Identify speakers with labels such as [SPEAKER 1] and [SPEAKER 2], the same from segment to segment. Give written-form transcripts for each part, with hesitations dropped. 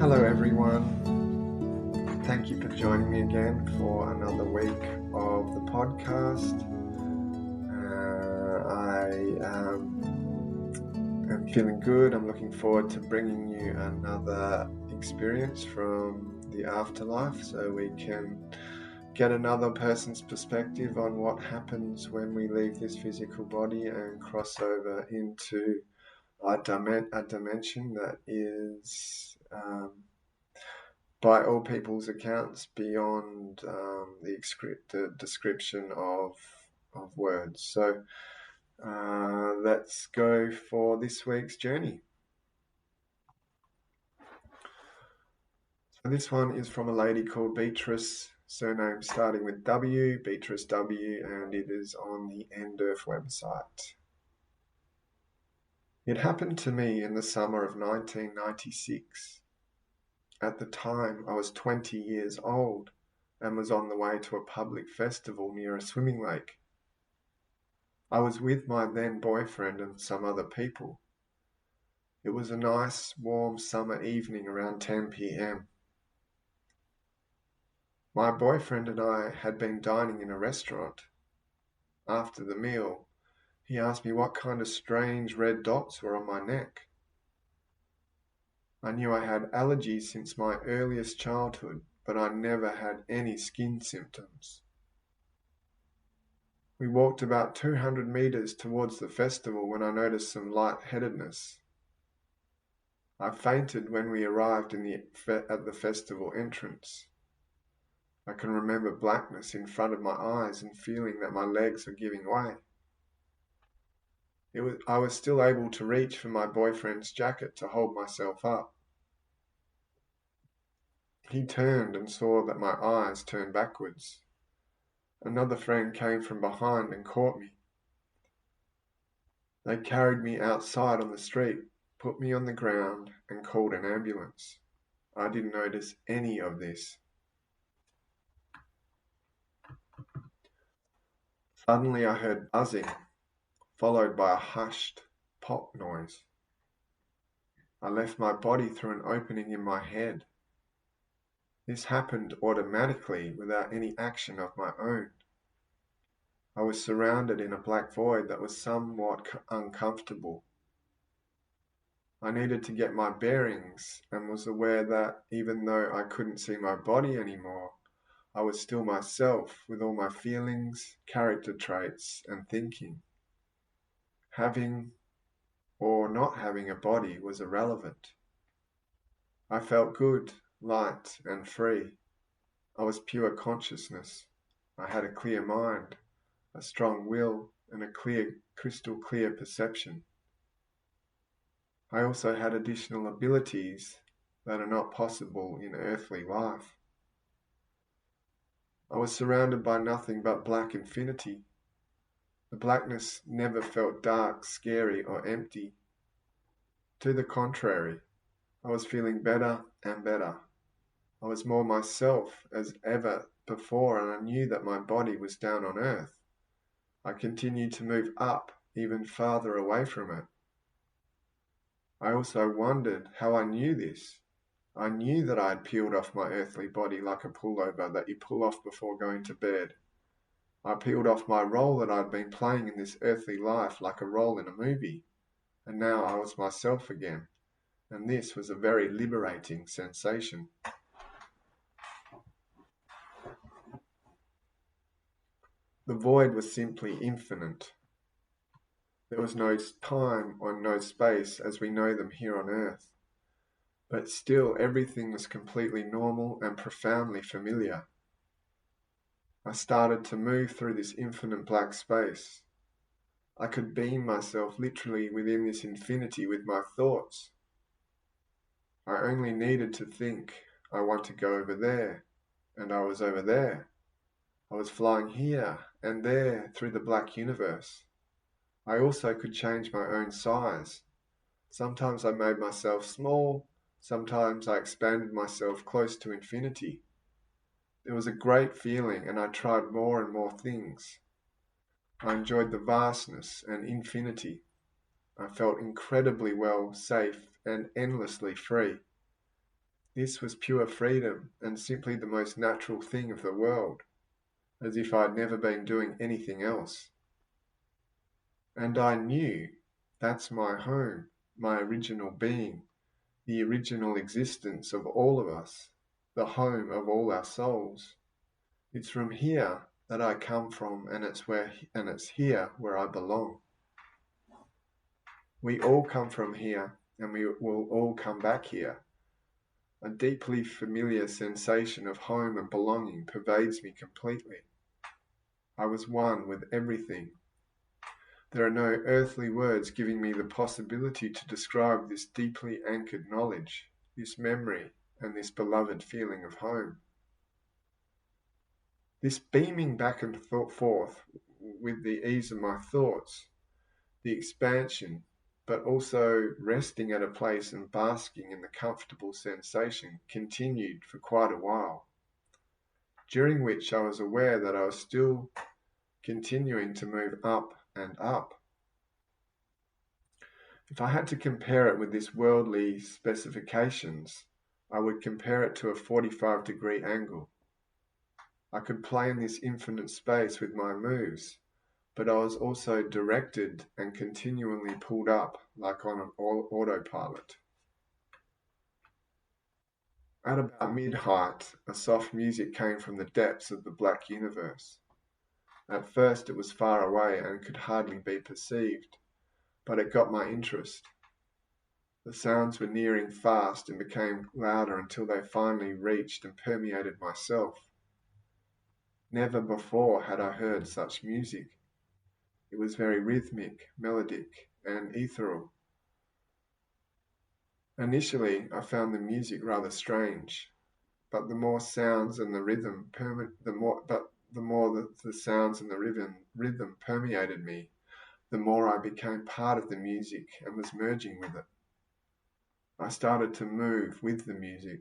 [SPEAKER 1] Hello everyone, thank you for joining me again for another week of the podcast. I am feeling good. I'm looking forward to bringing you another experience from the afterlife so we can get another person's perspective on what happens when we leave this physical body and cross over into a dimension that is by all people's accounts beyond the description of words. So let's go for this week's journey. So this one is from a lady called Beatrice, surname starting with W, Beatrice W, and it is on the NDERF website. It happened to me in the summer of 1996. At the time, I was 20 years old and was on the way to a public festival near a swimming lake. I was with my then boyfriend and some other people. It was a nice, warm summer evening around 10 p.m. My boyfriend and I had been dining in a restaurant. After the meal, he asked me what kind of strange red dots were on my neck. I knew I had allergies since my earliest childhood, but I never had any skin symptoms. We walked about 200 meters towards the festival when I noticed some lightheadedness. I fainted when we arrived at the festival entrance. I can remember blackness in front of my eyes and feeling that my legs were giving way. I was still able to reach for my boyfriend's jacket to hold myself up. He turned and saw that my eyes turned backwards. Another friend came from behind and caught me. They carried me outside on the street, put me on the ground, and called an ambulance. I didn't notice any of this. Suddenly I heard buzzing, followed by a hushed pop noise. I left my body through an opening in my head. This happened automatically without any action of my own. I was surrounded in a black void that was somewhat uncomfortable. I needed to get my bearings and was aware that even though I couldn't see my body anymore, I was still myself with all my feelings, character traits, and thinking. Having or not having a body was irrelevant. I felt good, light, and free. I was pure consciousness. I had a clear mind, a strong will, and a crystal clear perception. I also had additional abilities that are not possible in earthly life. I was surrounded by nothing but black infinity. The blackness never felt dark, scary, or empty. To the contrary, I was feeling better and better. I was more myself as ever before, and I knew that my body was down on earth. I continued to move up, even farther away from it. I also wondered how I knew this. I knew that I had peeled off my earthly body like a pullover that you pull off before going to bed. I peeled off my role that I'd been playing in this earthly life like a role in a movie, and now I was myself again, and this was a very liberating sensation. The void was simply infinite. There was no time or no space as we know them here on earth. But still, everything was completely normal and profoundly familiar. I started to move through this infinite black space. I could beam myself literally within this infinity with my thoughts. I only needed to think, I want to go over there, and I was over there. I was flying here and there through the black universe. I also could change my own size. Sometimes I made myself small, sometimes I expanded myself close to infinity. It was a great feeling, and I tried more and more things. I enjoyed the vastness and infinity. I felt incredibly well, safe, and endlessly free. This was pure freedom and simply the most natural thing of the world, as if I'd never been doing anything else. And I knew that's my home, my original being, the original existence of all of us, the home of all our souls. It's from here that I come from, and it's here where I belong. We all come from here, and we will all come back here. A deeply familiar sensation of home and belonging pervades me completely. I was one with everything. There are no earthly words giving me the possibility to describe this deeply anchored knowledge, this memory, and this beloved feeling of home. This beaming back and forth with the ease of my thoughts, the expansion, but also resting at a place and basking in the comfortable sensation continued for quite a while, during which I was aware that I was still continuing to move up and up. If I had to compare it with this worldly specifications, I would compare it to a 45-degree angle. I could play in this infinite space with my moves, but I was also directed and continually pulled up like on an autopilot. At about mid-height, a soft music came from the depths of the black universe. At first it was far away and could hardly be perceived, but it got my interest. The sounds were nearing fast and became louder until they finally reached and permeated myself. Never before had I heard such music. It was very rhythmic, melodic, and ethereal. Initially, I found the music rather strange, but the more sounds and the rhythm the sounds and the rhythm permeated me, the more I became part of the music and was merging with it. I started to move with the music.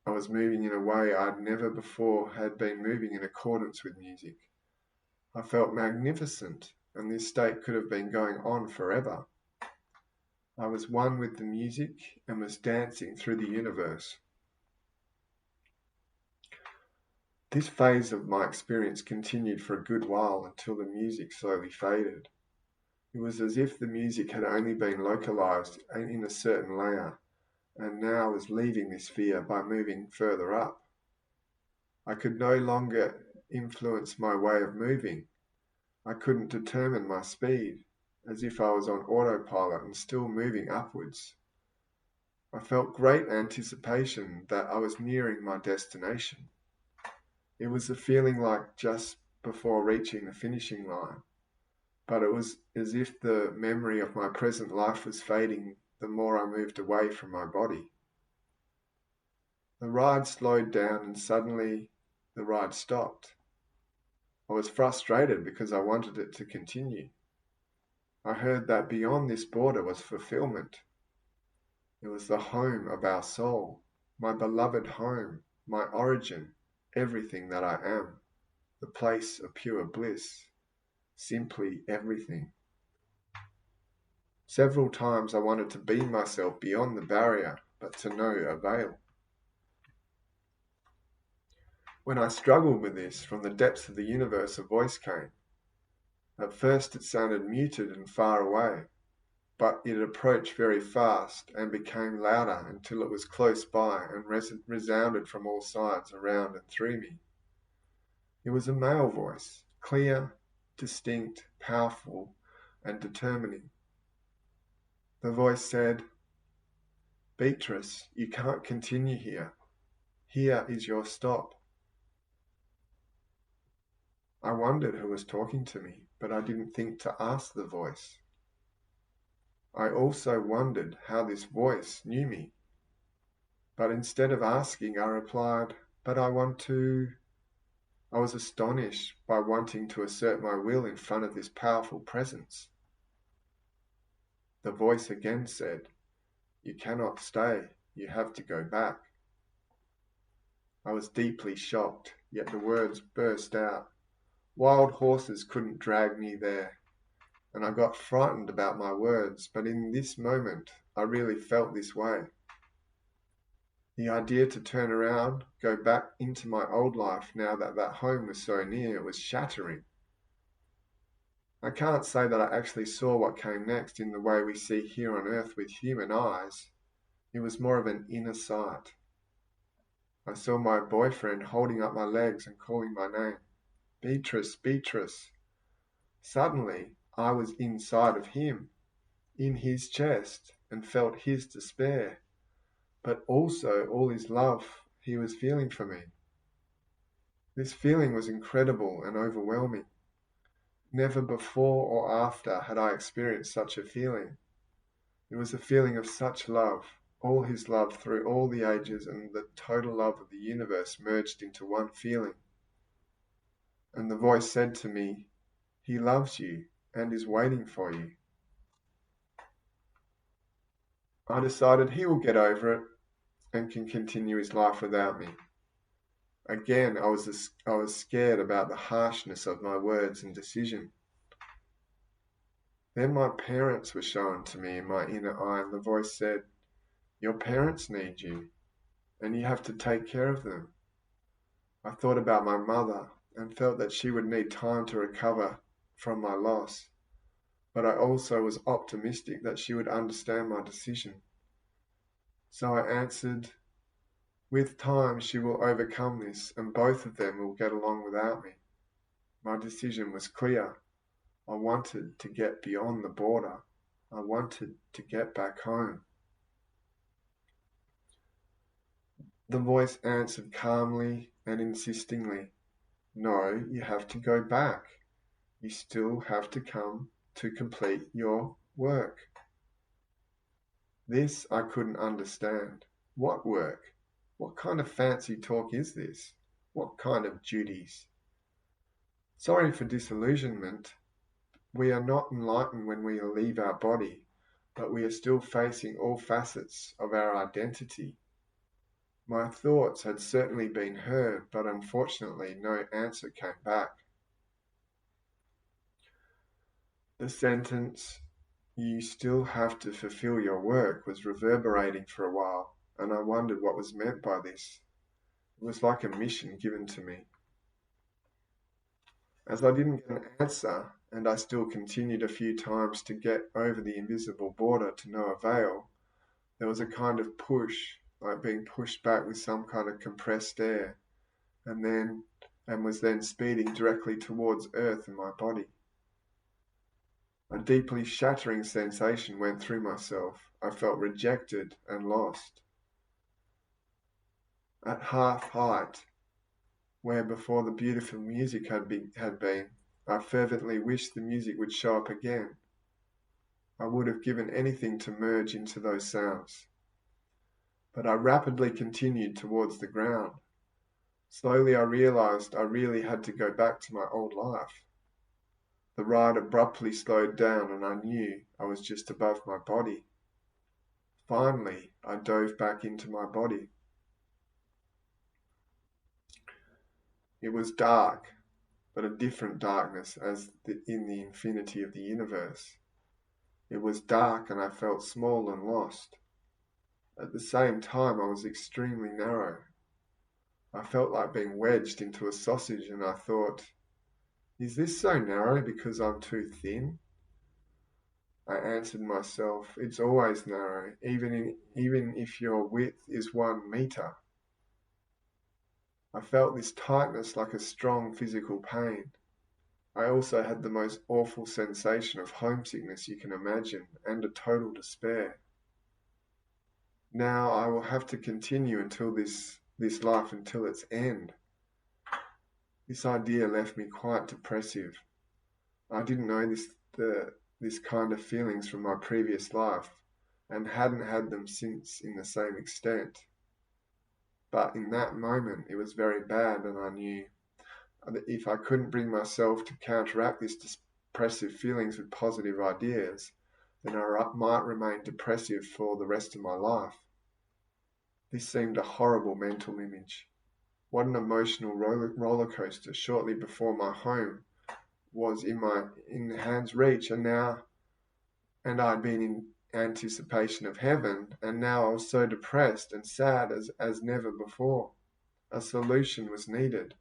[SPEAKER 1] I was moving in a way I'd never before had been moving in accordance with music. I felt magnificent, and this state could have been going on forever. I was one with the music and was dancing through the universe. This phase of my experience continued for a good while until the music slowly faded. It was as if the music had only been localized in a certain layer, and now was leaving this sphere by moving further up. I could no longer influence my way of moving. I couldn't determine my speed, as if I was on autopilot and still moving upwards. I felt great anticipation that I was nearing my destination. It was a feeling like just before reaching the finishing line, but it was as if the memory of my present life was fading the more I moved away from my body. The ride slowed down and suddenly the ride stopped. I was frustrated because I wanted it to continue. I heard that beyond this border was fulfillment. It was the home of our soul, my beloved home, my origin, everything that I am, the place of pure bliss, simply everything. Several times I wanted to beam myself beyond the barrier, but to no avail. When I struggled with this, from the depths of the universe a voice came. At first it sounded muted and far away, but it approached very fast and became louder until it was close by and resounded from all sides around and through me. It was a male voice, clear, distinct, powerful, and determining. The voice said, "Beatrice, you can't continue here. Here is your stop." I wondered who was talking to me, but I didn't think to ask the voice. I also wondered how this voice knew me. But instead of asking, I replied, "But I want to..." I was astonished by wanting to assert my will in front of this powerful presence. The voice again said, "You cannot stay. You have to go back." I was deeply shocked, yet the words burst out. Wild horses couldn't drag me there, and I got frightened about my words, but in this moment I really felt this way. The idea to turn around, go back into my old life now that that home was so near, was shattering. I can't say that I actually saw what came next in the way we see here on earth with human eyes. It was more of an inner sight. I saw my boyfriend holding up my legs and calling my name. Beatrice, Beatrice. Suddenly, I was inside of him, in his chest, and felt his despair, but also all his love he was feeling for me. This feeling was incredible and overwhelming. Never before or after had I experienced such a feeling. It was a feeling of such love, all his love through all the ages and the total love of the universe merged into one feeling. And the voice said to me, "He loves you and is waiting for you." I decided he will get over it and can continue his life without me. Again, I was scared about the harshness of my words and decision. Then my parents were shown to me in my inner eye, and the voice said, "Your parents need you, and you have to take care of them." I thought about my mother and felt that she would need time to recover from my loss, but I also was optimistic that she would understand my decision. So I answered, "With time she will overcome this, and both of them will get along without me." My decision was clear. I wanted to get beyond the border. I wanted to get back home. The voice answered calmly and insistingly, "No, you have to go back. You still have to come to complete your work." This I couldn't understand. What work? What kind of fancy talk is this? What kind of duties? Sorry for disillusionment. We are not enlightened when we leave our body, but we are still facing all facets of our identity. My thoughts had certainly been heard, but unfortunately no answer came back. The sentence, "You still have to fulfill your work," was reverberating for a while, and I wondered what was meant by this. It was like a mission given to me. As I didn't get an answer, and I still continued a few times to get over the invisible border to no avail, there was a kind of push, like being pushed back with some kind of compressed air, and was then speeding directly towards earth and my body. A deeply shattering sensation went through myself. I felt rejected and lost. At half height, where before the beautiful music had been, I fervently wished the music would show up again. I would have given anything to merge into those sounds. But I rapidly continued towards the ground. Slowly I realized I really had to go back to my old life. The ride abruptly slowed down and I knew I was just above my body. Finally, I dove back into my body. It was dark, but a different darkness as in the infinity of the universe. It was dark and I felt small and lost. At the same time, I was extremely narrow. I felt like being wedged into a sausage, and I thought, is this so narrow because I'm too thin? I answered myself, it's always narrow, even if your width is 1 meter. I felt this tightness like a strong physical pain. I also had the most awful sensation of homesickness you can imagine, and a total despair. Now I will have to continue until this life until its end. This idea left me quite depressive. I didn't know this kind of feelings from my previous life, and hadn't had them since in the same extent. But in that moment it was very bad, and I knew that if I couldn't bring myself to counteract these depressive feelings with positive ideas, then I might remain depressive for the rest of my life. This seemed a horrible mental image. What an emotional roller coaster shortly before my home was in hand's reach, and I'd been anticipation of heaven, and now I was so depressed and sad as never before. A solution was needed.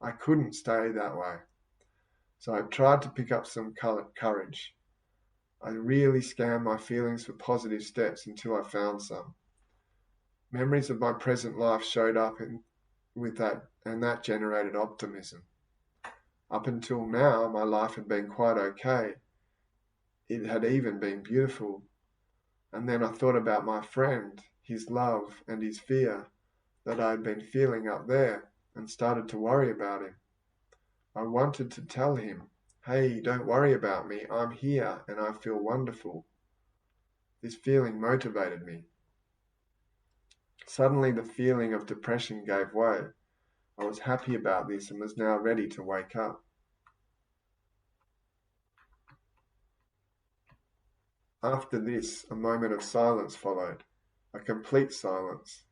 [SPEAKER 1] I couldn't stay that way. So I tried to pick up some courage. I really scanned my feelings for positive steps until I found some. Memories of my present life showed up with that, and that generated optimism. Up until now, my life had been quite okay. It had even been beautiful. And then I thought about my friend, his love and his fear that I had been feeling up there, and started to worry about him. I wanted to tell him, hey, don't worry about me, I'm here and I feel wonderful. This feeling motivated me. Suddenly the feeling of depression gave way. I was happy about this and was now ready to wake up. After this, a moment of silence followed, a complete silence,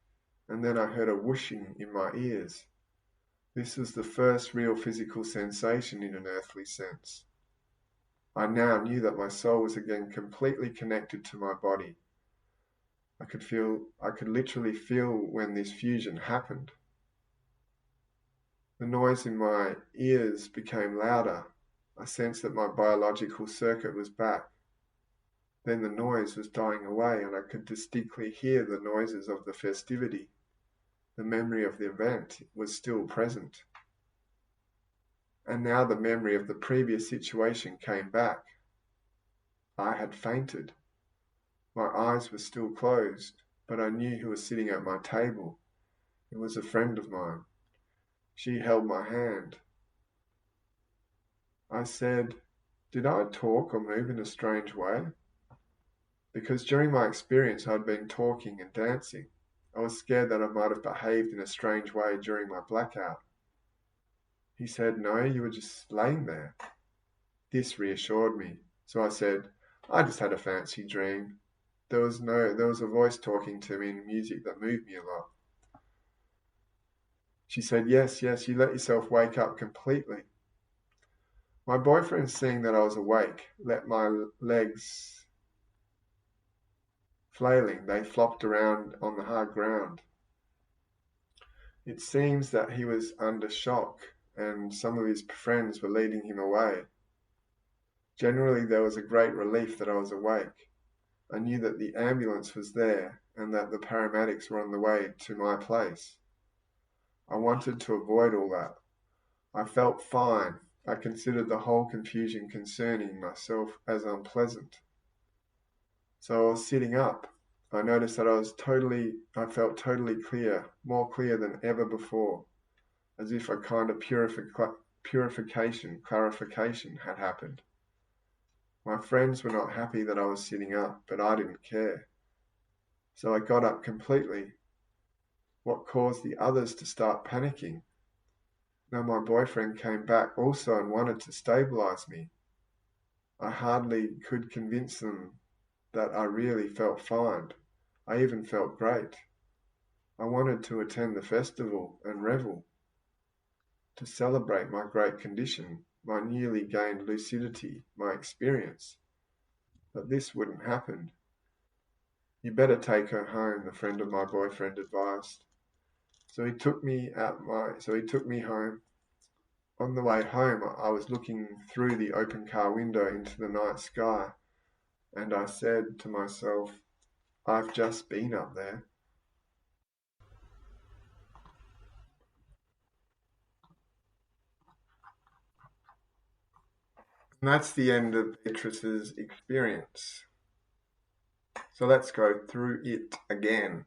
[SPEAKER 1] and then I heard a whooshing in my ears. This was the first real physical sensation in an earthly sense. I now knew that my soul was again completely connected to my body. I could literally feel when this fusion happened. The noise in my ears became louder. I sensed that my biological circuit was back. Then the noise was dying away and I could distinctly hear the noises of the festivity. The memory of the event was still present. And now the memory of the previous situation came back. I had fainted. My eyes were still closed, but I knew who was sitting at my table. It was a friend of mine. She held my hand. I said, did I talk or move in a strange way? Because during my experience I'd been talking and dancing. I was scared that I might have behaved in a strange way during my blackout. He said, no, you were just laying there. This reassured me. So I said, I just had a fancy dream. There was a voice talking to me in music that moved me a lot. She said, yes, you let yourself wake up completely. My boyfriend, seeing that I was awake, let my legs flailing. They flopped around on the hard ground. It seems that he was under shock and some of his friends were leading him away. Generally, there was a great relief that I was awake. I knew that the ambulance was there and that the paramedics were on the way to my place. I wanted to avoid all that. I felt fine. I considered the whole confusion concerning myself as unpleasant. So I was sitting up. I noticed that I felt totally clear, more clear than ever before, as if a kind of clarification had happened. My friends were not happy that I was sitting up, but I didn't care. So I got up completely. What caused the others to start panicking? Now my boyfriend came back also and wanted to stabilize me. I hardly could convince them that I really felt fine. I even felt great. I wanted to attend the festival and revel, to celebrate my great condition, my newly gained lucidity, my experience. But this wouldn't happen. You better take her home, the friend of my boyfriend advised. So he took me home. On the way home, I was looking through the open car window into the night sky, and I said to myself, I've just been up there. And that's the end of Beatrice's experience. So let's go through it again.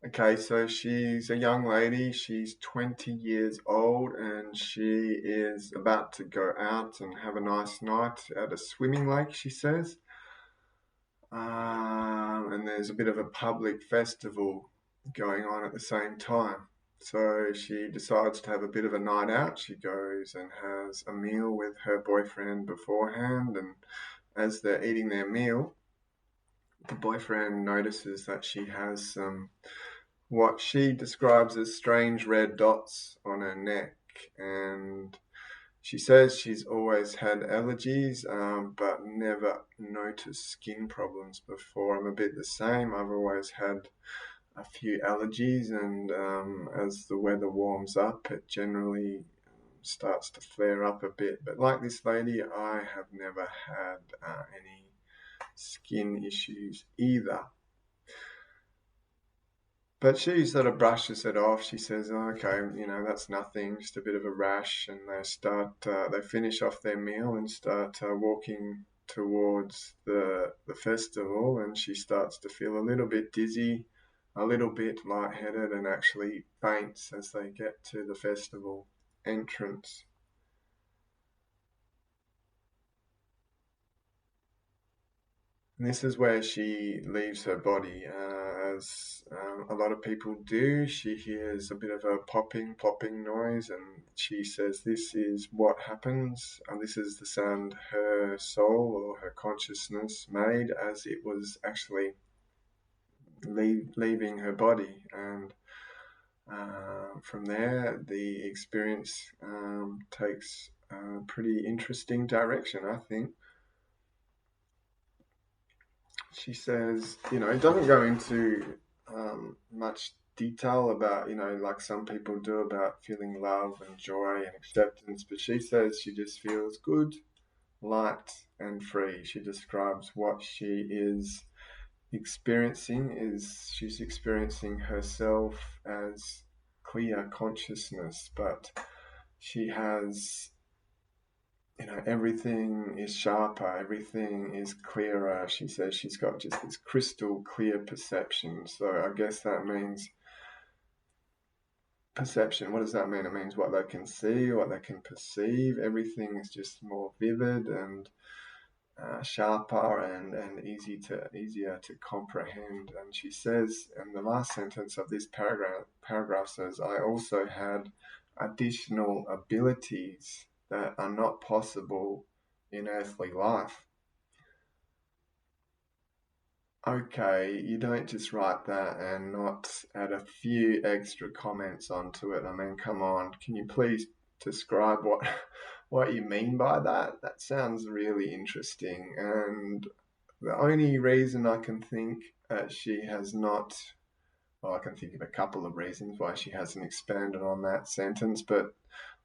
[SPEAKER 1] Okay, so she's a young lady, she's 20 years old, and she is about to go out and have a nice night at a swimming lake, she says. And there's a bit of a public festival going on at the same time. So she decides to have a bit of a night out. She goes and has a meal with her boyfriend beforehand, and as they're eating their meal, the boyfriend notices that she has some what she describes as strange red dots on her neck, and She says she's always had allergies, but never noticed skin problems before. I'm a bit the same. I've always had a few allergies, and as the weather warms up, it generally starts to flare up a bit. But like this lady, I have never had any skin issues either. But she sort of brushes it off. She says, oh, okay, that's nothing, just a bit of a rash. And they finish off their meal and start walking towards the festival. And she starts to feel a little bit dizzy, a little bit lightheaded, and actually faints as they get to the festival entrance. And this is where she leaves her body, as a lot of people do. She hears a bit of a plopping noise, and she says this is what happens, and this is the sound her soul or her consciousness made as it was actually leaving her body. And from there, the experience takes a pretty interesting direction, I think. She says, it doesn't go into much detail about, like some people do, about feeling love and joy and acceptance, but she says she just feels good, light, and free. She describes what she is experiencing is she's experiencing herself as clear consciousness, but she has everything is sharper, everything is clearer. She says she's got just this crystal clear perception. So I guess that means perception. What does that mean? It means what they can see, what they can perceive. Everything is just more vivid and sharper and easier to comprehend. And she says, in the last sentence of this paragraph says, I also had additional abilities that are not possible in earthly life. Okay, you don't just write that and not add a few extra comments onto it. I mean, come on, can you please describe what you mean by that? That sounds really interesting. And the only reason I can think she has not, well, I can think of a couple of reasons why she hasn't expanded on that sentence, but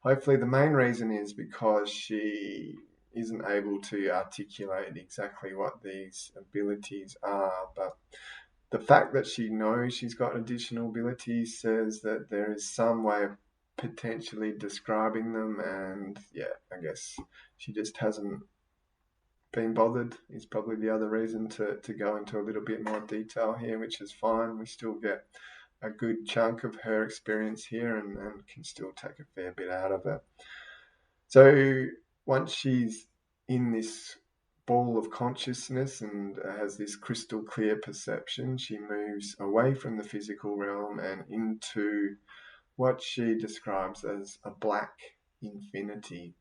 [SPEAKER 1] hopefully the main reason is because she isn't able to articulate exactly what these abilities are. But the fact that she knows she's got additional abilities says that there is some way of potentially describing them, and yeah, I guess she just hasn't been bothered is probably the other reason to go into a little bit more detail here, which is fine. We still get a good chunk of her experience here and can still take a fair bit out of it. So once she's in this ball of consciousness and has this crystal clear perception, she moves away from the physical realm and into what she describes as a black infinity.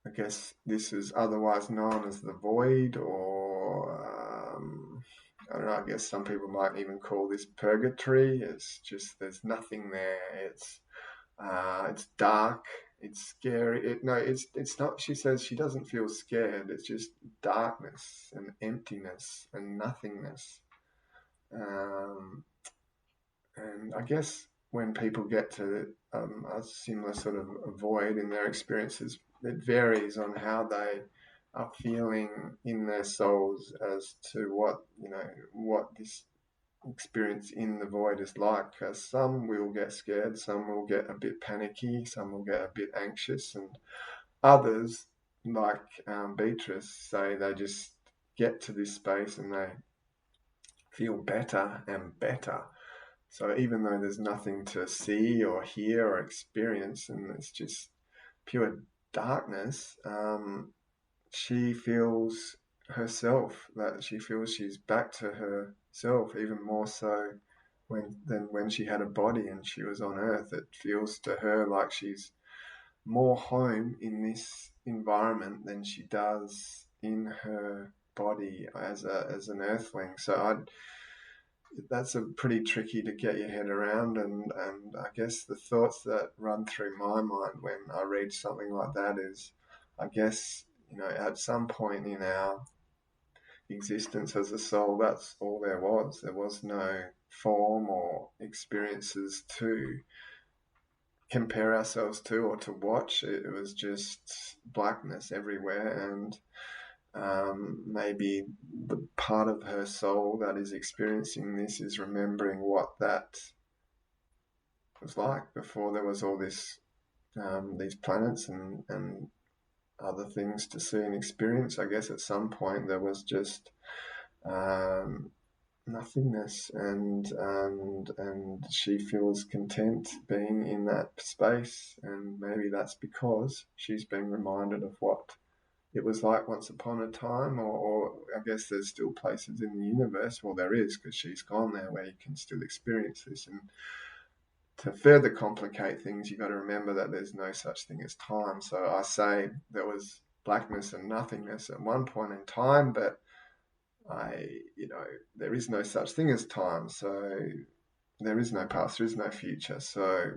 [SPEAKER 1] I guess this is otherwise known as the void, or I don't know, I guess some people might even call this purgatory. It's just there's nothing there. It's dark. It's scary. It's not. She says she doesn't feel scared. It's just darkness and emptiness and nothingness. And I guess when people get to a similar sort of void in their experiences, it varies on how they are feeling in their souls as to what this experience in the void is like. Because some will get scared, some will get a bit panicky, some will get a bit anxious, and others, like Beatrice, say they just get to this space and they feel better and better. So even though there's nothing to see or hear or experience, and it's just pure darkness, she feels herself, that she feels she's back to herself, even more so than when she had a body and she was on earth. It feels to her like she's more home in this environment than she does in her body as an earthling. So that's a pretty tricky to get your head around, and I guess the thoughts that run through my mind when I read something like that is, I guess, at some point in our existence as a soul, that's all there was. There was no form or experiences to compare ourselves to or to watch. It was just blackness everywhere, and maybe the part of her soul that is experiencing this is remembering what that was like before there was all these planets and other things to see and experience. I guess at some point there was just um, nothingness, and she feels content being in that space, and maybe that's because she's been reminded of what it was like once upon a time, or I guess there's still places in the universe, well there is because she's gone there, where you can still experience this. And to further complicate things, you've got to remember that there's no such thing as time. So I say there was blackness and nothingness at one point in time, but there is no such thing as time. So there is no past, there is no future. So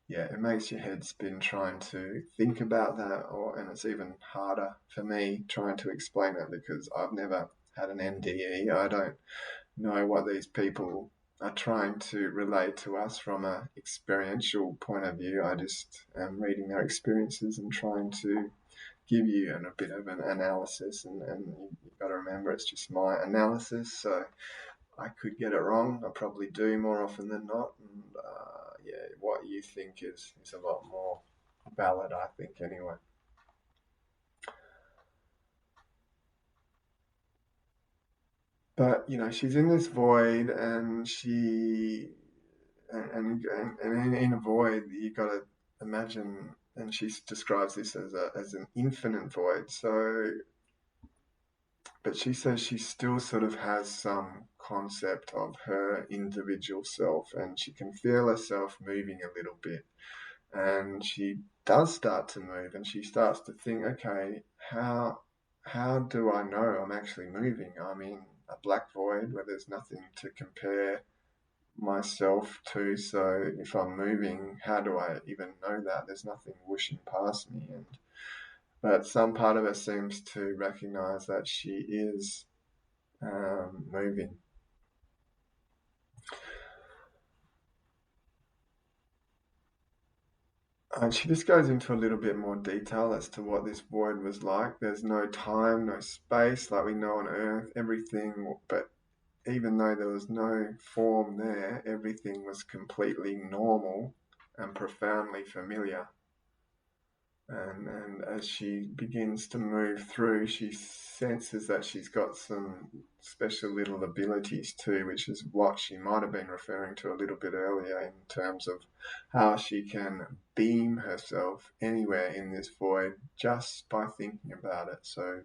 [SPEAKER 1] yeah, it makes your head spin trying to think about that, and it's even harder for me trying to explain it because I've never had an NDE. I don't know what these people are trying to relate to us from an experiential point of view. I just am reading their experiences and trying to give you a bit of an analysis, and you've got to remember it's just my analysis, so I could get it wrong. I probably do more often than not, and yeah, what you think is a lot more valid, I think, anyway. But she's in this void, and in a void, you got to imagine, and she describes this as an infinite void. So, but she says she still sort of has some concept of her individual self, and she can feel herself moving a little bit, and she does start to move, and she starts to think, okay, how do I know I'm actually moving? I'm in a black void where there's nothing to compare myself to. So if I'm moving, how do I even know that? There's nothing whooshing past me. But some part of her seems to recognize that she is moving. And she just goes into a little bit more detail as to what this void was like. There's no time, no space like we know on Earth, everything, but even though there was no form there, everything was completely normal and profoundly familiar. And as she begins to move through, she senses that she's got some special little abilities too, which is what she might have been referring to a little bit earlier in terms of how she can beam herself anywhere in this void just by thinking about it. So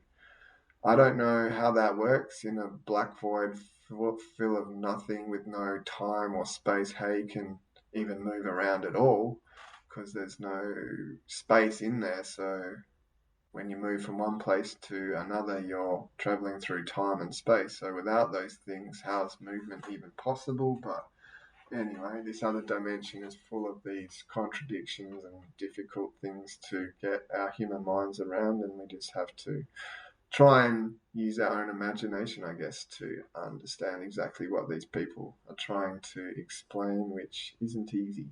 [SPEAKER 1] I don't know how that works in a black void full of nothing with no time or space, how you can even move around at all because there's no space in there. So when you move from one place to another, you're traveling through time and space. So without those things, how is movement even possible? But anyway, this other dimension is full of these contradictions and difficult things to get our human minds around, and we just have to try and use our own imagination, I guess, to understand exactly what these people are trying to explain, which isn't easy.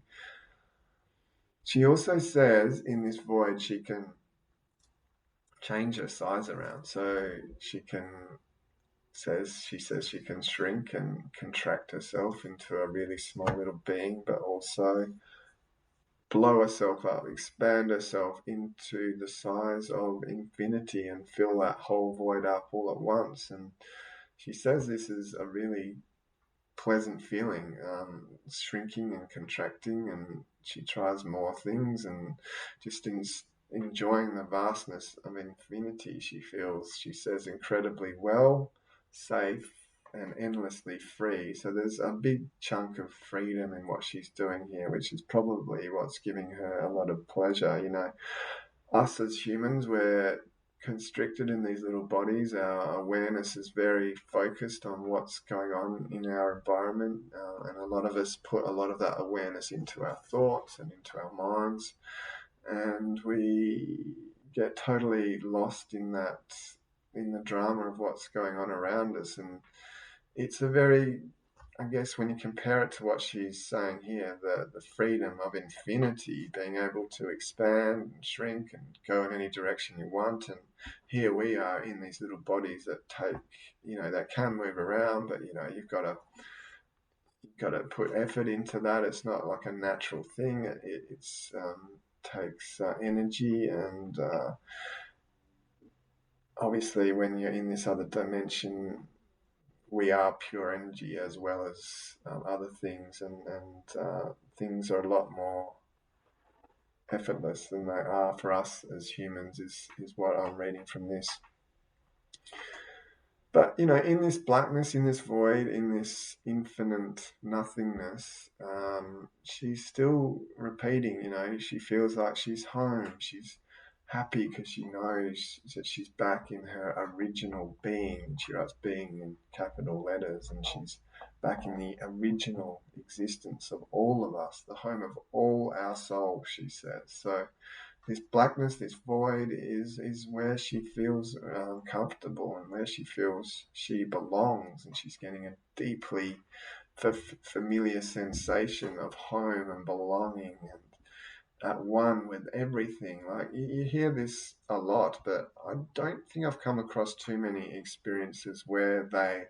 [SPEAKER 1] She also says in this void she can change her size around. So she says she can shrink and contract herself into a really small little being, but also blow herself up, expand herself into the size of infinity and fill that whole void up all at once. And she says this is a really pleasant feeling, shrinking and contracting, and she tries more things and just enjoying the vastness of infinity. She says, incredibly well, safe, and endlessly free. So there's a big chunk of freedom in what she's doing here, which is probably what's giving her a lot of pleasure. Us as humans, we're constricted in these little bodies. Our awareness is very focused on what's going on in our environment, and a lot of us put a lot of that awareness into our thoughts and into our minds, and we get totally lost in the drama of what's going on around us. And it's a very, I guess, when you compare it to what she's saying here, the freedom of infinity, being able to expand and shrink and go in any direction you want. And here we are in these little bodies that take, that can move around, but you've got to put effort into that. It's not like a natural thing. It's takes energy, and obviously when you're in this other dimension, we are pure energy as well as other things, and things are a lot more effortless than they are for us as humans, is what I'm reading from this. But, in this blackness, in this void, in this infinite nothingness, she's still repeating, she feels like she's home. She's happy because she knows that she's back in her original being. She writes being in capital letters, and she's back in the original existence of all of us, the home of all our souls, she says. So this blackness, this void is where she feels comfortable, and where she feels she belongs, and she's getting a deeply familiar sensation of home and belonging and at one with everything. Like you hear this a lot, but I don't think I've come across too many experiences where they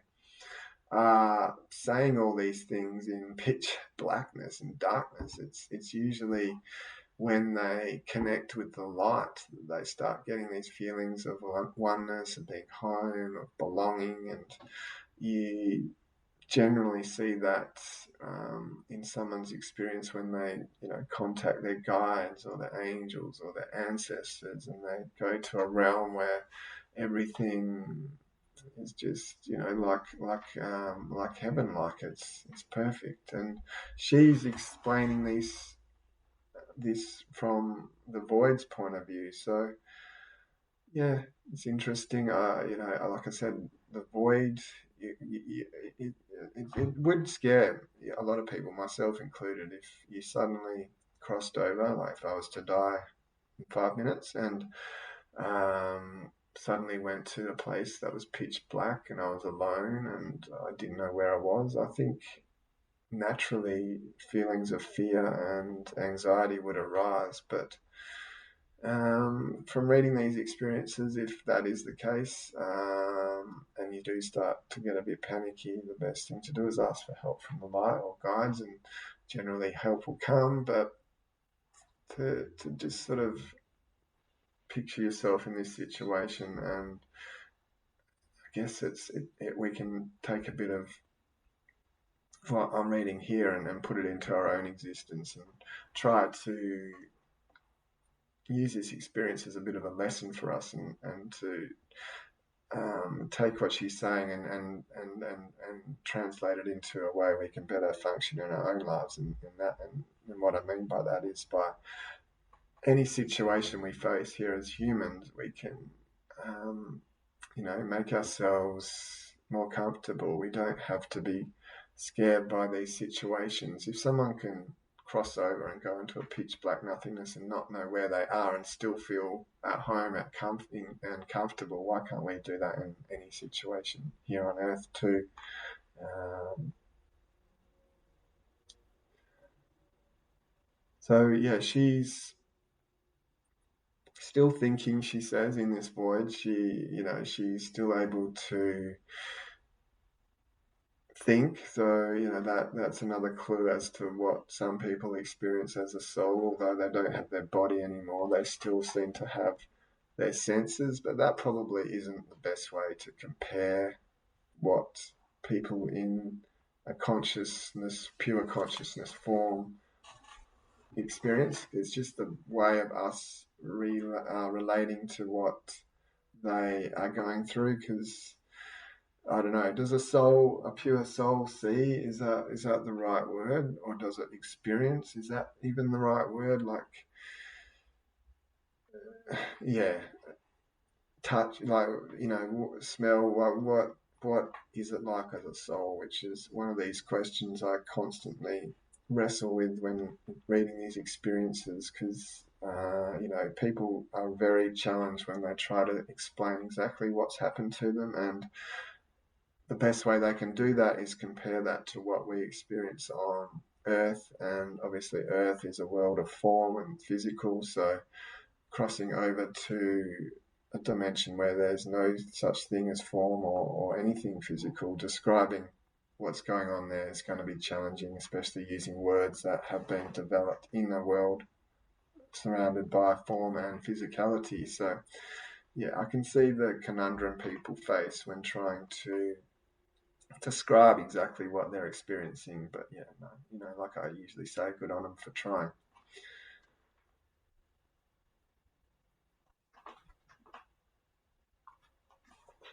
[SPEAKER 1] are saying all these things in pitch blackness and darkness. It's usually when they connect with the light, they start getting these feelings of oneness, of being home, of belonging. And you generally see that in someone's experience when they, contact their guides or their angels or their ancestors, and they go to a realm where everything is just, like heaven, like it's perfect. And she's explaining this from the void's point of view. So yeah, it's interesting. Like I said, the void, it would scare a lot of people, myself included, if you suddenly crossed over. Like if I was to die in 5 minutes and suddenly went to a place that was pitch black and I was alone and I didn't know where I was, I think naturally feelings of fear and anxiety would arise. But from reading these experiences, if that is the case, and you do start to get a bit panicky, the best thing to do is ask for help from the light or guides, and generally help will come. But to just sort of picture yourself in this situation, and I guess we can take a bit of what I'm reading here and put it into our own existence, and try to use this experience as a bit of a lesson for us, and to take what she's saying and translate it into a way we can better function in our own lives. And what I mean by that is, by any situation we face here as humans, we can make ourselves more comfortable. We don't have to be scared by these situations. If someone can cross over and go into a pitch black nothingness and not know where they are and still feel at home, and comfortable, why can't we do that in any situation here on earth too? So yeah, she's still thinking, she says, in this void. She's still able to think. So that's another clue as to what some people experience as a soul. Although they don't have their body anymore, they still seem to have their senses. But that probably isn't the best way to compare what people in a pure consciousness form experience. It's just a way of us relating to what they are going through. Because I don't know, does a pure soul see? Is that the right word? Or does it experience? Is that even the right word? Like, yeah, touch, like, smell, what is it like as a soul, which is one of these questions I constantly wrestle with when reading these experiences, because people are very challenged when they try to explain exactly what's happened to them, and the best way they can do that is compare that to what we experience on Earth. And obviously Earth is a world of form and physical, so crossing over to a dimension where there's no such thing as form or anything physical, describing what's going on there is going to be challenging, especially using words that have been developed in a world surrounded by form and physicality. So, yeah, I can see the conundrum people face when trying to describe exactly what they're experiencing. But yeah, no, like I usually say, good on them for trying.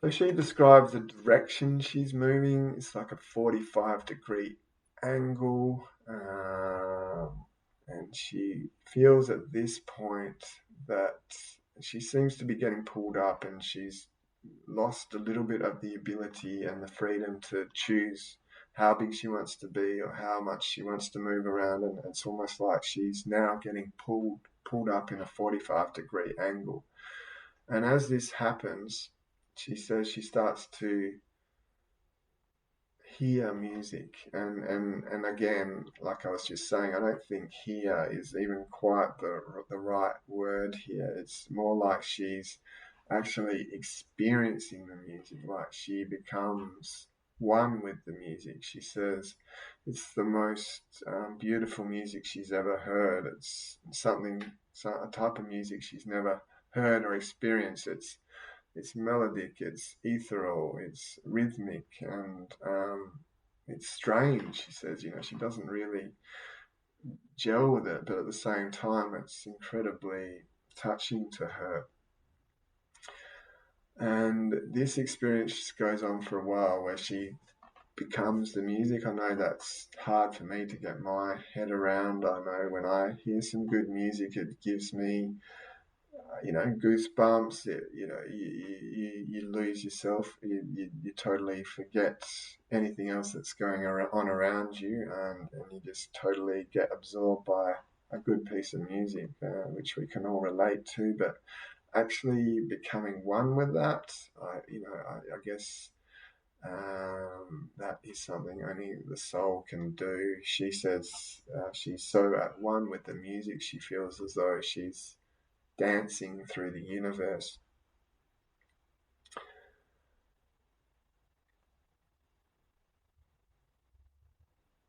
[SPEAKER 1] So she describes the direction she's moving. It's like a 45-degree angle. And she feels at this point that she seems to be getting pulled up, and she's lost a little bit of the ability and the freedom to choose how big she wants to be or how much she wants to move around. And it's almost like she's now getting pulled up in a 45-degree angle. And as this happens, she says she starts to hear music. And again, like I was just saying, I don't think hear is even quite the right word here. It's more like she's actually experiencing the music, like she becomes one with the music. She says it's the most beautiful music she's ever heard. It's a type of music she's never heard or experienced. It's melodic, it's ethereal, it's rhythmic, and it's strange. She says, she doesn't really gel with it, but at the same time, it's incredibly touching to her. And this experience goes on for a while where she becomes the music. I know that's hard for me to get my head around. I know when I hear some good music, it gives me goosebumps. You lose yourself. You totally forget anything else that's going on around you, and you just totally get absorbed by a good piece of music, which we can all relate to. But actually becoming one with that, I guess that is something only the soul can do. She says she's so at one with the music, she feels as though she's dancing through the universe.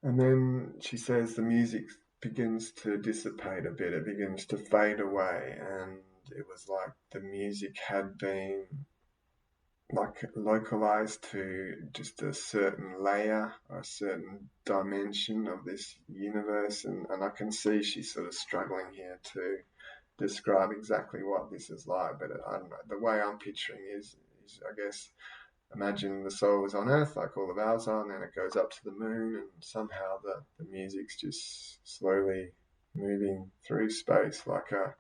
[SPEAKER 1] And then she says the music begins to dissipate a bit, it begins to fade away, and it was like the music had been like localized to just a certain layer or a certain dimension of this universe. And I can see she's sort of struggling here to describe exactly what this is like, but I don't know, the way I'm picturing is I guess imagine the soul was on Earth like all of ours are, and then it goes up to the moon, and somehow the music's just slowly moving through space like a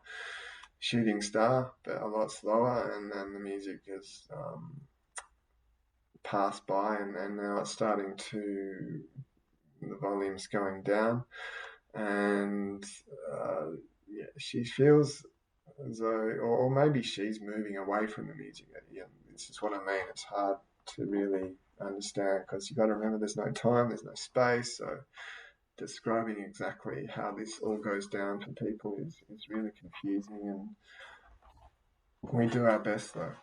[SPEAKER 1] shooting star, but a lot slower, and then the music has passed by, and now it's starting to, the volume's going down, and yeah, she feels as though, or maybe she's moving away from the music. Yeah, this is what I mean. It's hard to really understand because you've got to remember there's no time, there's no space. So describing exactly how this all goes down for people is really confusing, and we do our best though.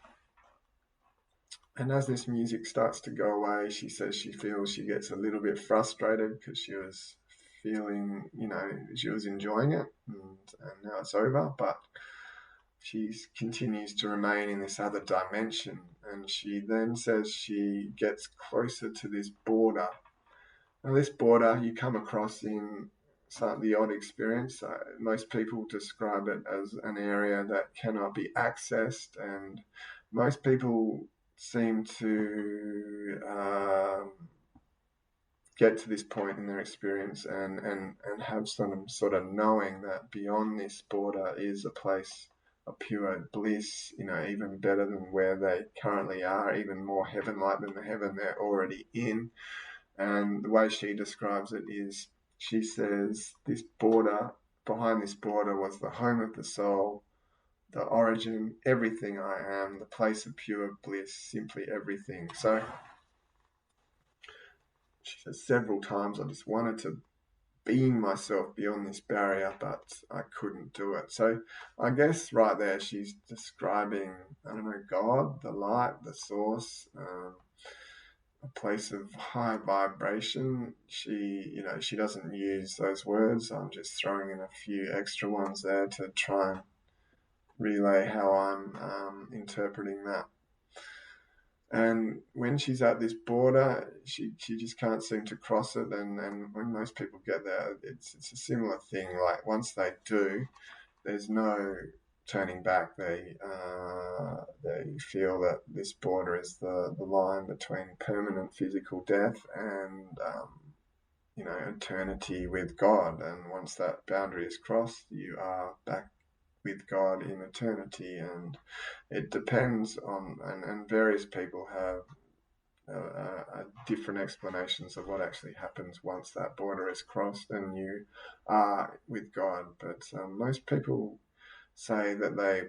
[SPEAKER 1] And as this music starts to go away, she says she feels she gets a little bit frustrated because she was feeling, she was enjoying it, and now it's over. But she continues to remain in this other dimension, and she then says she gets closer to this border. Now, this border you come across in the odd experience. Most people describe it as an area that cannot be accessed, and most people seem to get to this point in their experience and have some sort of knowing that beyond this border is a place a pure bliss, even better than where they currently are, even more heaven-like than the heaven they're already in. And the way she describes it is, she says, behind this border was the home of the soul, the origin, everything I am, the place of pure bliss, simply everything. So she says several times, I just wanted to being myself beyond this barrier, but I couldn't do it. So I guess right there she's describing, I don't know, God, the light, the source, a place of high vibration. She doesn't use those words. I'm just throwing in a few extra ones there to try and relay how I'm interpreting that. And when she's at this border, she just can't seem to cross it. And when most people get there, it's a similar thing. Like once they do, there's no turning back. They feel that this border is the line between permanent physical death and eternity with God. And once that boundary is crossed, you are back with God in eternity. And it depends on, and various people have different explanations of what actually happens once that border is crossed and you are with God. But most people say that they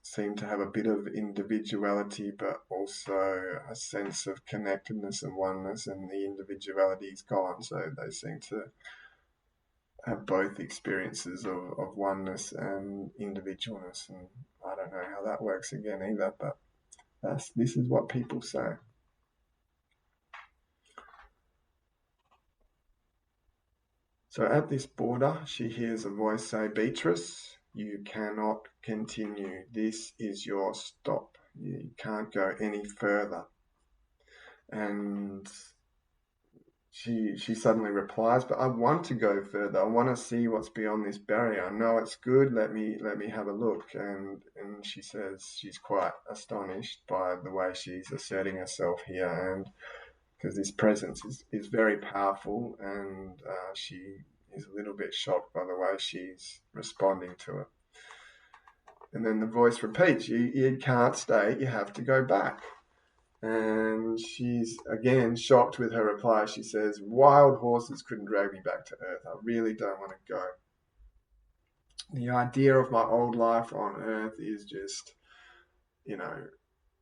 [SPEAKER 1] seem to have a bit of individuality, but also a sense of connectedness and oneness, and the individuality is gone. So they seem to have both experiences of oneness and individualness. And I don't know how that works again either, but this is what people say. So at this border, she hears a voice say, "Beatrice, you cannot continue. This is your stop. You can't go any further." And she suddenly replies, "But I want to go further. I want to see what's beyond this barrier. I know it's good. Let me have a look." And she says she's quite astonished by the way she's asserting herself here, and because this presence is very powerful, and she is a little bit shocked by the way she's responding to it. And then the voice repeats, you can't stay, you have to go back." And she's again shocked with her reply. She says, "Wild horses couldn't drag me back to Earth. I really don't want to go. The idea of my old life on Earth is just,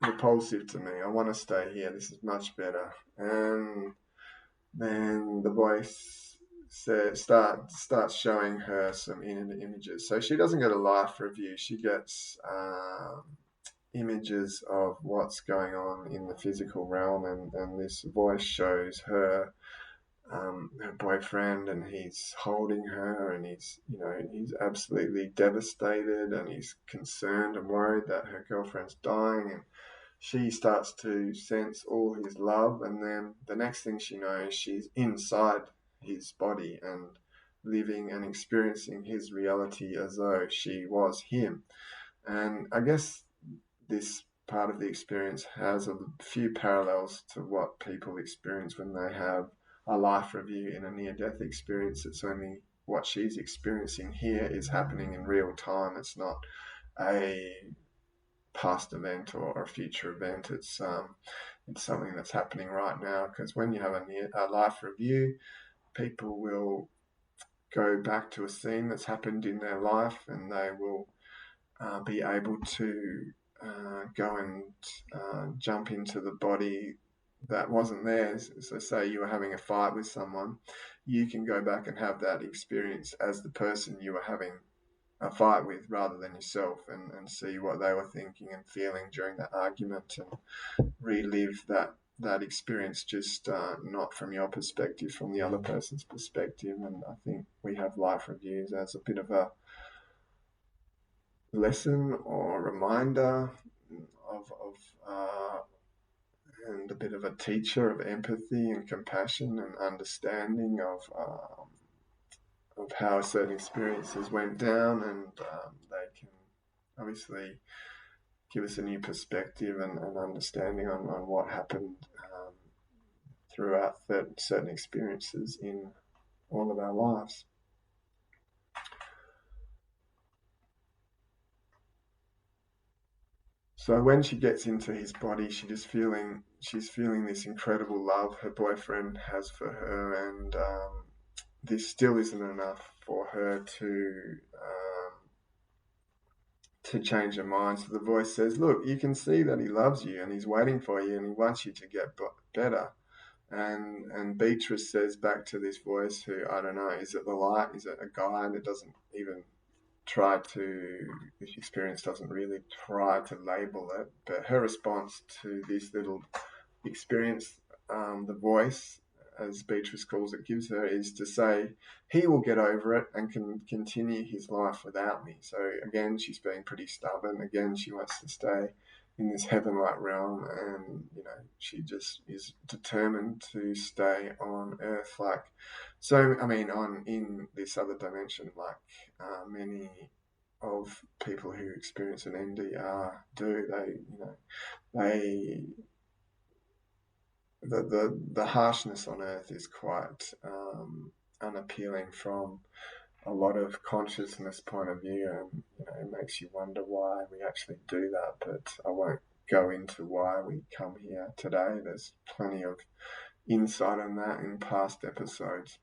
[SPEAKER 1] repulsive to me. I want to stay here. This is much better." And then the voice starts showing her some images. So she doesn't get a life review. She gets images of what's going on in the physical realm, and this voice shows her her boyfriend, and he's holding her, and he's absolutely devastated, and he's concerned and worried that her girlfriend's dying, and she starts to sense all his love. And then the next thing she knows, she's inside his body and living and experiencing his reality as though she was him. And I guess this part of the experience has a few parallels to what people experience when they have a life review in a near-death experience. It's only what she's experiencing here is happening in real time. It's not a past event or a future event. It's something that's happening right now, because when you have a life review, people will go back to a scene that's happened in their life, and they will be able to go and jump into the body that wasn't theirs. So say you were having a fight with someone, you can go back and have that experience as the person you were having a fight with rather than yourself, and see what they were thinking and feeling during that argument, and relive that experience, just not from your perspective, from the other person's perspective. And I think we have life reviews as a bit of a lesson or reminder of and a bit of a teacher of empathy and compassion and understanding of how certain experiences went down, and they can obviously give us a new perspective and understanding on what happened throughout certain experiences in all of our lives. So when she gets into his body, she's feeling this incredible love her boyfriend has for her, and this still isn't enough for her to change her mind. So the voice says, "Look, you can see that he loves you and he's waiting for you and he wants you to get better." And Beatrice says back to this voice, who, I don't know, is it the light? Is it a guy that doesn't even try to, this experience doesn't really try to label it, but her response to this little experience, the voice, as Beatrice calls it, gives her, is to say he will get over it and can continue his life without me. So again, she's being pretty stubborn. Again, she wants to stay in this heaven-like realm, and she just is determined to stay on Earth. Like, so I mean, on in this other dimension, like many of people who experience an NDR do. They the harshness on Earth is quite unappealing from a lot of consciousness point of view, and it makes you wonder why we actually do that. But I won't go into why we come here today. There's plenty of insight on that in past episodes.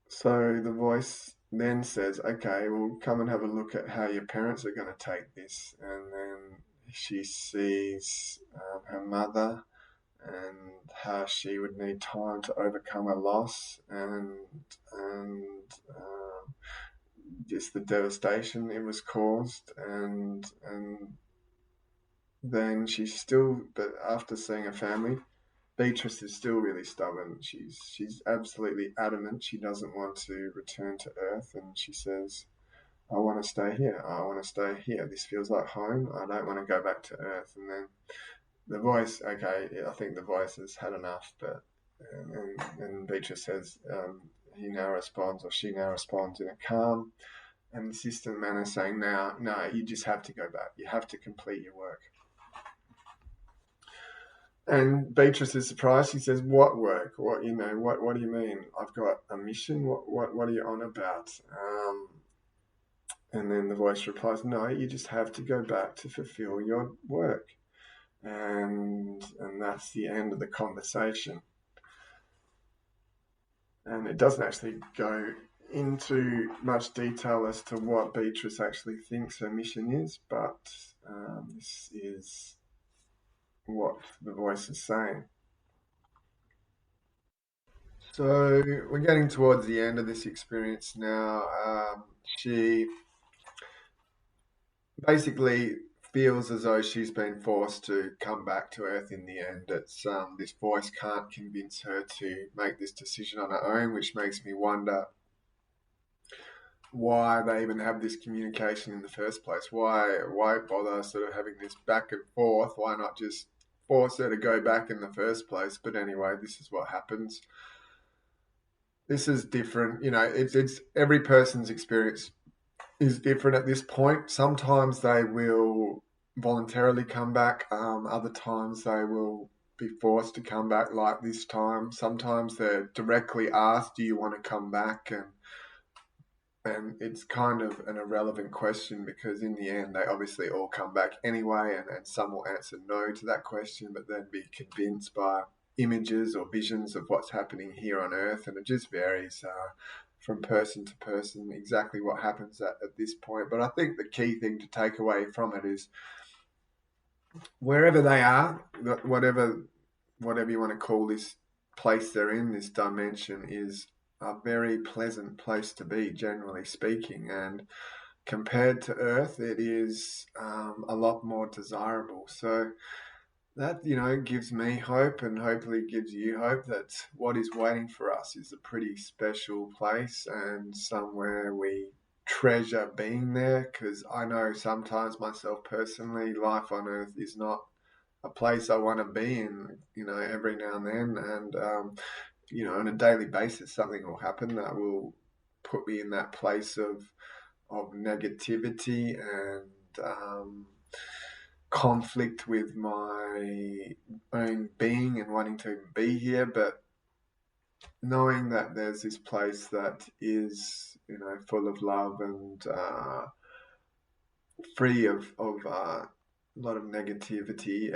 [SPEAKER 1] So the voice then says, "Okay, well, come and have a look at how your parents are going to take this." And then she sees her mother and how she would need time to overcome a loss, and just the devastation it was caused, and then but after seeing her family, Beatrice is still really stubborn. She's absolutely adamant she doesn't want to return to Earth, and she says, "I want to stay here. I want to stay here. This feels like home. I don't want to go back to Earth." And then the voice, okay, I think the voice has had enough, but and Beatrice says, he now responds, or she now responds in a calm and insistent manner, saying, "Now, no, you just have to go back. You have to complete your work." And Beatrice is surprised. She says, "What work? What What do you mean? I've got a mission. What are you on about?" And then the voice replies, "No, you just have to go back to fulfill your work." And that's the end of the conversation. And it doesn't actually go into much detail as to what Beatrice actually thinks her mission is, but this is what the voice is saying. So we're getting towards the end of this experience now. She basically feels as though she's been forced to come back to Earth in the end. It's this voice can't convince her to make this decision on her own, which makes me wonder why they even have this communication in the first place. Why bother sort of having this back and forth? Why not just force her to go back in the first place? But anyway, this is what happens. This is different. It's every person's experience is different at this point. Sometimes they will voluntarily come back. Other times they will be forced to come back, like this time. Sometimes they're directly asked, "Do you want to come back?" And it's kind of an irrelevant question, because in the end they obviously all come back anyway, and some will answer no to that question, but then be convinced by images or visions of what's happening here on Earth, and it just varies from person to person exactly what happens at this point. But I think the key thing to take away from it is wherever they are, whatever you want to call this place they're in, this dimension, is a very pleasant place to be, generally speaking. And compared to Earth, it is a lot more desirable. So that, gives me hope, and hopefully gives you hope, that what is waiting for us is a pretty special place, and somewhere we treasure being there. Because I know sometimes myself personally, life on Earth is not a place I want to be in, every now and then. And, on a daily basis, something will happen that will put me in that place of negativity and conflict with my own being and wanting to be here. But knowing that there's this place that is, full of love and free of a lot of negativity,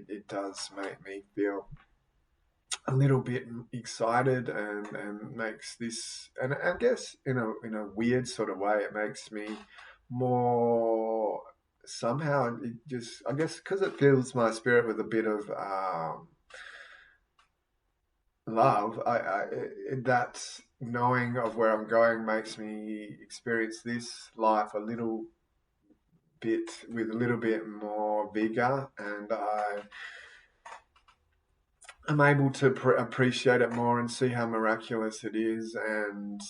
[SPEAKER 1] it does make me feel a little bit excited, and makes this, and I guess in a weird sort of way, it makes me more, somehow, it just, I guess, because it fills my spirit with a bit of love. That knowing of where I'm going makes me experience this life a little bit, with a little bit more vigor, and I'm able to appreciate it more and see how miraculous it is, and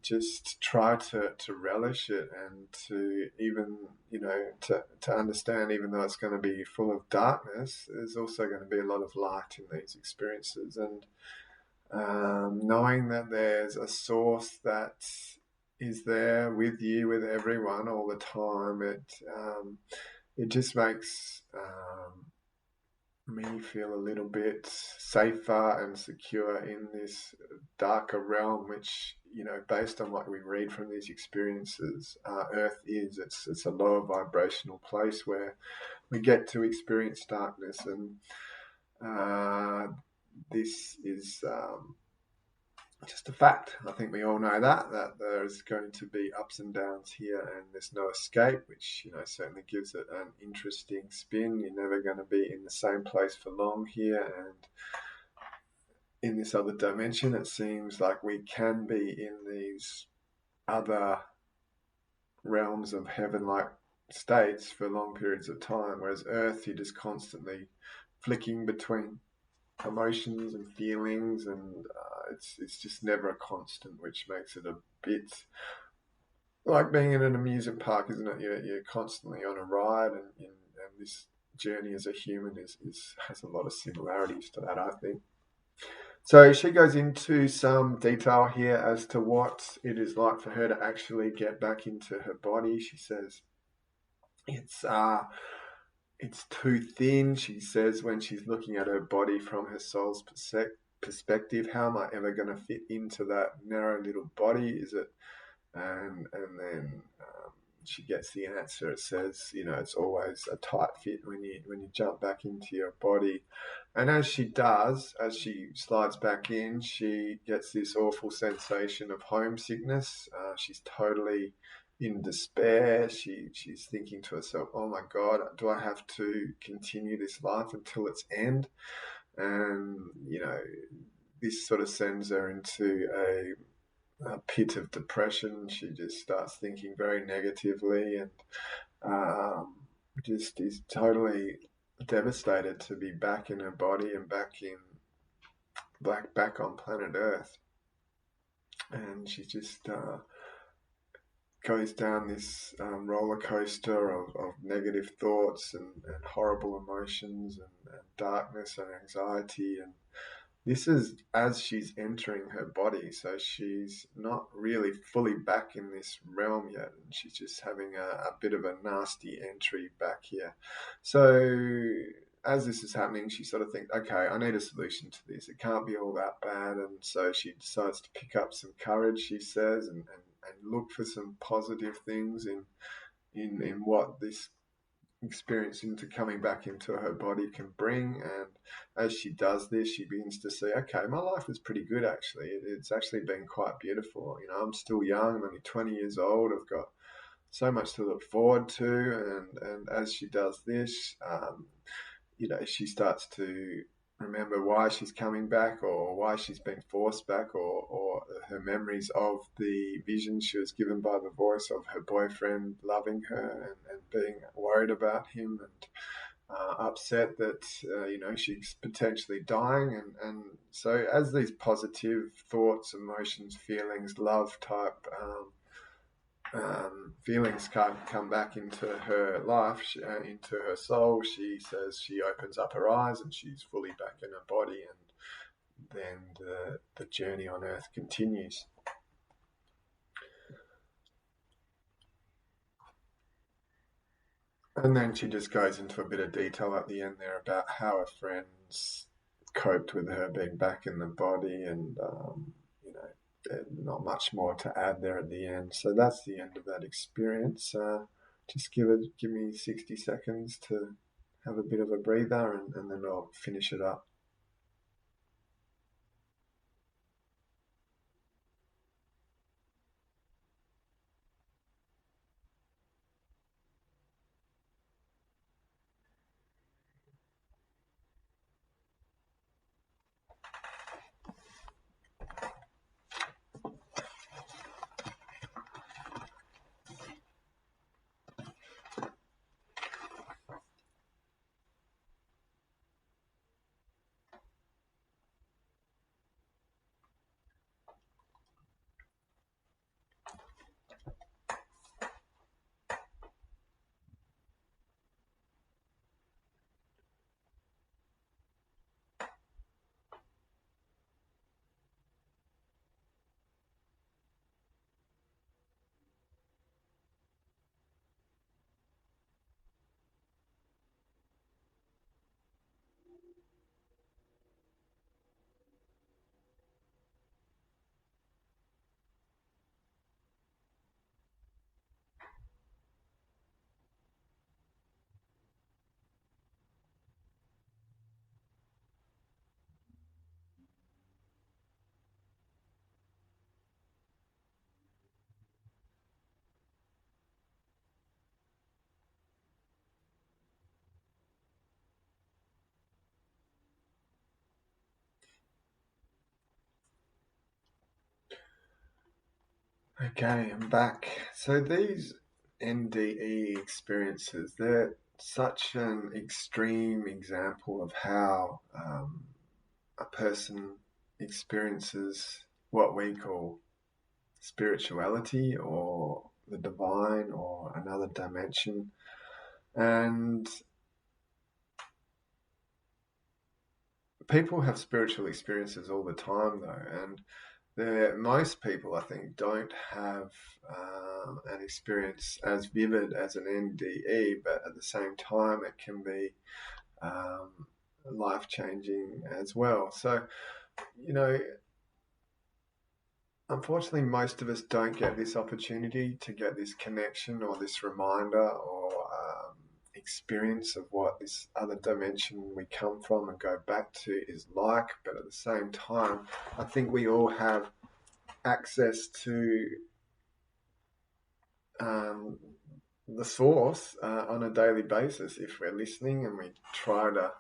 [SPEAKER 1] just try to relish it, and to even, to understand, even though it's going to be full of darkness, there's also going to be a lot of light in these experiences. And knowing that there's a source that is there with you, with everyone, all the time, it just makes me feel a little bit safer and secure in this darker realm, which, based on what we read from these experiences, Earth is. It's a lower vibrational place where we get to experience darkness, and this is just a fact. I think we all know that there's going to be ups and downs here, and there's no escape, which, certainly gives it an interesting spin. You're never going to be in the same place for long here, and in this other dimension, it seems like we can be in these other realms of heaven-like states for long periods of time, whereas Earth, you're just constantly flicking between emotions and feelings, and it's just never a constant, which makes it a bit like being in an amusement park, isn't it? You're constantly on a ride, and this journey as a human has a lot of similarities to that, I think. So she goes into some detail here as to what it is like for her to actually get back into her body. She says it's too thin. She says, when she's looking at her body from her soul's perspective, how am I ever going to fit into that narrow little body? Is it? And then she gets the answer. It says, it's always a tight fit when you jump back into your body. And as she slides back in, she gets this awful sensation of homesickness. She's totally in despair. She's thinking to herself, "Oh my God, do I have to continue this life until its end?" And this sort of sends her into a pit of depression. She just starts thinking very negatively, and just is totally devastated to be back in her body and back on planet Earth. And she just goes down this roller coaster of negative thoughts, and horrible emotions, and darkness and anxiety. And this is as she's entering her body, so she's not really fully back in this realm yet, and she's just having a bit of a nasty entry back here. So as this is happening, she sort of thinks, okay, I need a solution to this. It can't be all that bad. And so she decides to pick up some courage, she says, and look for some positive things in what this experience into coming back into her body can bring. And as she does this, she begins to see, okay, my life is pretty good, actually. It's actually been quite beautiful. I'm still young. I'm only 20 years old. I've got so much to look forward to. And as she does this, she starts to remember why she's coming back, or why she's been forced back, or her memories of the vision she was given by the voice of her boyfriend loving her, and being worried about him, and upset that she's potentially dying. And so as these positive thoughts, emotions, feelings, love type feelings come back into her life, into her soul, she says she opens up her eyes and she's fully back in her body, and then the journey on Earth continues. And then she just goes into a bit of detail at the end there about how her friends coped with her being back in the body, and not much more to add there at the end. So that's the end of that experience. Just give me 60 seconds to have a bit of a breather, and then I'll finish it up. Okay, I'm back. So these NDE experiences, they're such an extreme example of how a person experiences what we call spirituality or the divine or another dimension. And people have spiritual experiences all the time, though, and most people, I think, don't have an experience as vivid as an NDE, but at the same time, it can be um, life changing as well. So, you know, unfortunately, most of us don't get this opportunity to get this connection or this reminder or experience of what this other dimension we come from and go back to is like. But at the same time, I think we all have access to the source on a daily basis if we're listening and we try to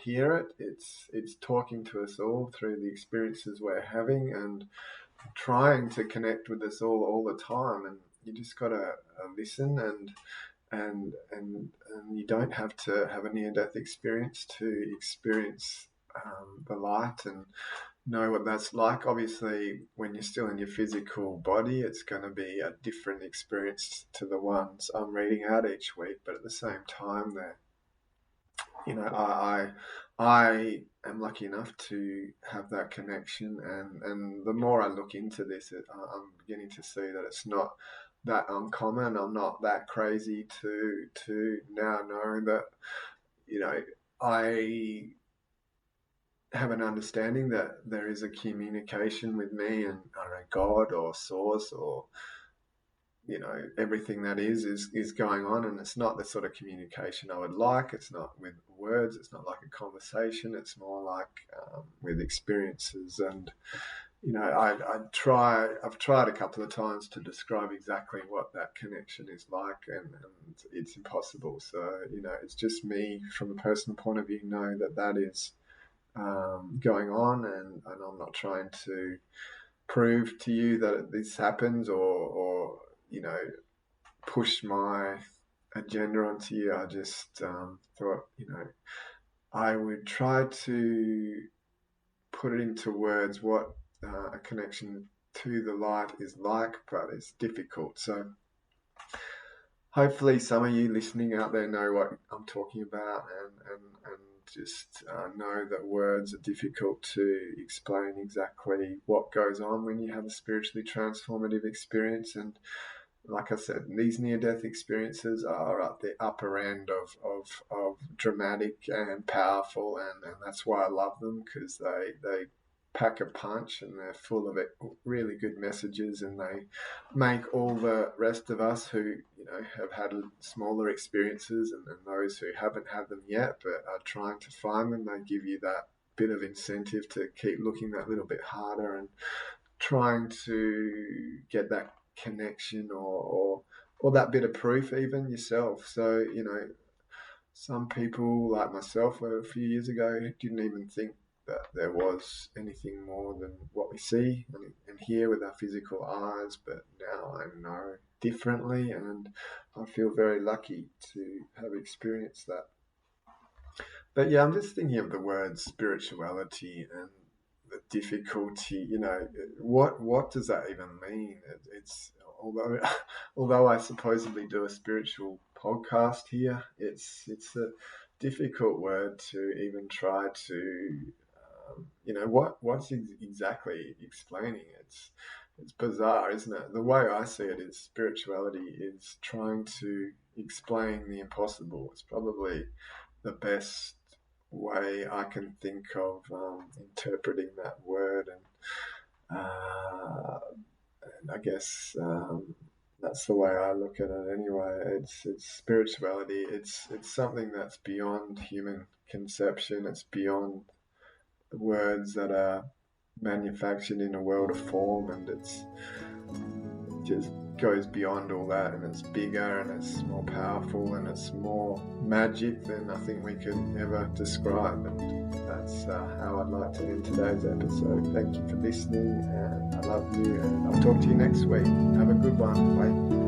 [SPEAKER 1] hear it. It's talking to us all through the experiences we're having and trying to connect with us all the time. And you just got to listen, and you don't have to have a near-death experience to experience the light and know what that's like. Obviously, when you're still in your physical body, it's going to be a different experience to the ones I'm reading out each week. But at the same time, I am lucky enough to have that connection, and the more I look into this, I'm beginning to see that it's not that uncommon. I'm not that crazy to now know that I have an understanding that there is a communication with me and I don't know, God or source or everything that is going on, and it's not the sort of communication I would like. It's not with words, it's not like a conversation, it's more like with experiences. And I've tried a couple of times to describe exactly what that connection is like, and it's impossible. So it's just me from a personal point of view know that is going on, and I'm not trying to prove to you that this happens or push my agenda onto you. I just thought I would try to put it into words what a connection to the light is like, but it's difficult. So hopefully some of you listening out there know what I'm talking about, and just know that words are difficult to explain exactly what goes on when you have a spiritually transformative experience. And like I said, these near-death experiences are at the upper end of dramatic and powerful, and that's why I love them, because they pack a punch and they're full of really good messages, and they make all the rest of us who have had smaller experiences, and those who haven't had them yet but are trying to find them, they give you that bit of incentive to keep looking that little bit harder and trying to get that connection or that bit of proof even yourself. So, some people like myself a few years ago didn't even think that there was anything more than what we see and hear with our physical eyes, but now I know differently, and I feel very lucky to have experienced that. But yeah, I'm just thinking of the word spirituality and the difficulty. What does that even mean? It's although although I supposedly do a spiritual podcast here, it's a difficult word to even try to what's exactly explaining. It's bizarre, isn't it? The way I see it is spirituality is trying to explain the impossible. It's probably the best way I can think of interpreting that word, and I guess that's the way I look at it anyway. It's spirituality. It's something that's beyond human conception. It's beyond the words that are manufactured in a world of form, and it just goes beyond all that, and it's bigger and it's more powerful and it's more magic than I think we could ever describe. And that's how I'd like to end today's episode. Thank you for listening, and I love you, and I'll talk to you next week. Have a good one. Bye.